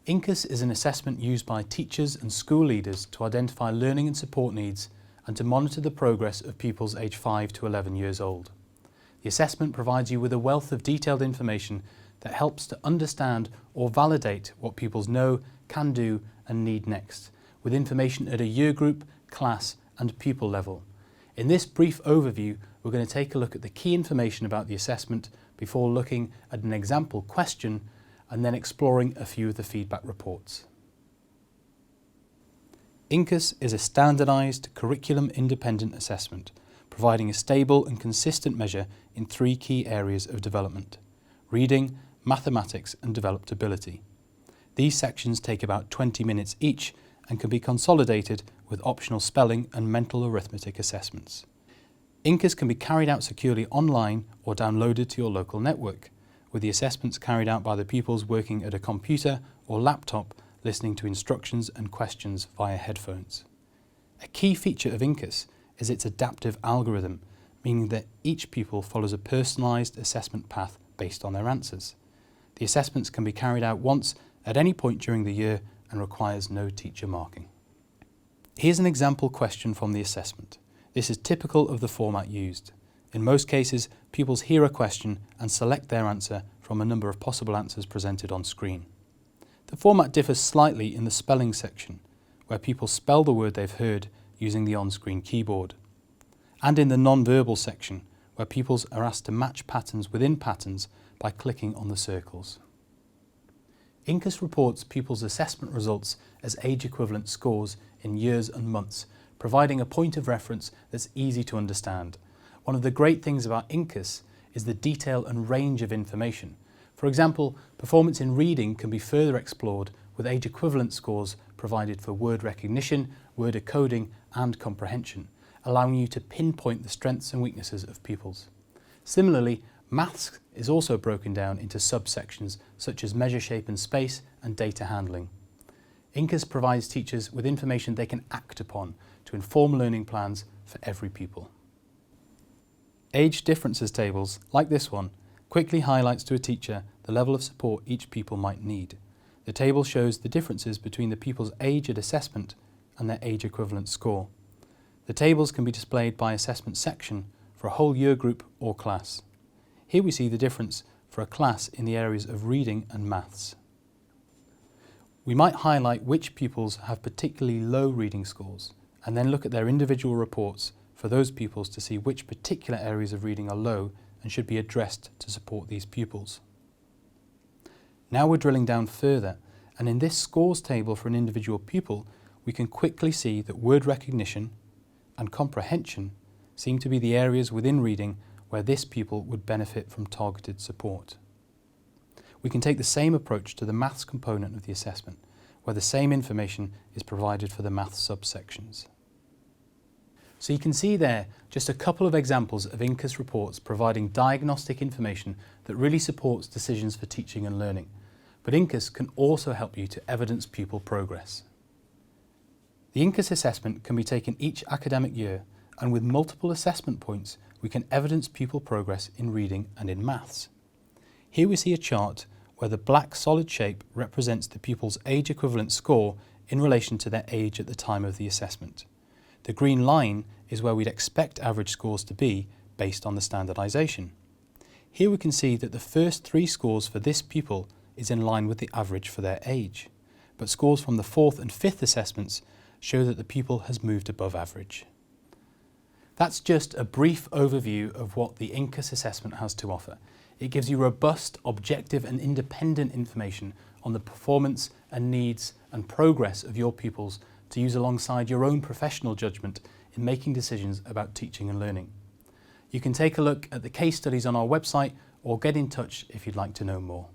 InCAS is an assessment used by teachers and school leaders to identify learning and support needs and to monitor the progress of pupils aged 5 to 11 years old. The assessment provides you with a wealth of detailed information that helps to understand or validate what pupils know, can do and need next, with information at a year group, class and pupil level. In this brief overview, we're going to take a look at the key information about the assessment before looking at an example question and then exploring a few of the feedback reports. InCAS is a standardised, curriculum-independent assessment, providing a stable and consistent measure in 3 key areas of development: reading, mathematics and developed ability. These sections take about 20 minutes each and can be consolidated with optional spelling and mental arithmetic assessments. InCAS can be carried out securely online or downloaded to your local network, with the assessments carried out by the pupils working at a computer or laptop, listening to instructions and questions via headphones. A key feature of InCAS is its adaptive algorithm, meaning that each pupil follows a personalised assessment path based on their answers. The assessments can be carried out once at any point during the year and requires no teacher marking. Here's an example question from the assessment. This is typical of the format used. In most cases, pupils hear a question and select their answer from a number of possible answers presented on screen. The format differs slightly in the spelling section, where pupils spell the word they've heard using the on-screen keyboard, and in the non-verbal section, where pupils are asked to match patterns within patterns by clicking on the circles. InCAS reports pupils' assessment results as age-equivalent scores in years and months, providing a point of reference that's easy to understand. One of the great things about InCAS is the detail and range of information. For example, performance in reading can be further explored with age-equivalent scores provided for word recognition, word decoding and comprehension, allowing you to pinpoint the strengths and weaknesses of pupils. Similarly, maths is also broken down into subsections such as measure shape and space and data handling. InCAS provides teachers with information they can act upon to inform learning plans for every pupil. Age differences tables, like this one, quickly highlights to a teacher the level of support each pupil might need. The table shows the differences between the pupil's age at assessment and their age equivalent score. The tables can be displayed by assessment section for a whole year group or class. Here we see the difference for a class in the areas of reading and maths. We might highlight which pupils have particularly low reading scores and then look at their individual reports for those pupils to see which particular areas of reading are low and should be addressed to support these pupils. Now we're drilling down further, and in this scores table for an individual pupil, we can quickly see that word recognition and comprehension seem to be the areas within reading where this pupil would benefit from targeted support. We can take the same approach to the maths component of the assessment, where the same information is provided for the maths subsections. So you can see there just a couple of examples of InCAS reports providing diagnostic information that really supports decisions for teaching and learning. But InCAS can also help you to evidence pupil progress. The InCAS assessment can be taken each academic year, and with multiple assessment points, we can evidence pupil progress in reading and in maths. Here we see a chart where the black solid shape represents the pupil's age equivalent score in relation to their age at the time of the assessment. The green line is where we'd expect average scores to be based on the standardisation. Here we can see that the first 3 scores for this pupil is in line with the average for their age, but scores from the 4th and 5th assessments show that the pupil has moved above average. That's just a brief overview of what the InCAS assessment has to offer. It gives you robust, objective and independent information on the performance and needs and progress of your pupils to use alongside your own professional judgment in making decisions about teaching and learning. You can take a look at the case studies on our website or get in touch if you'd like to know more.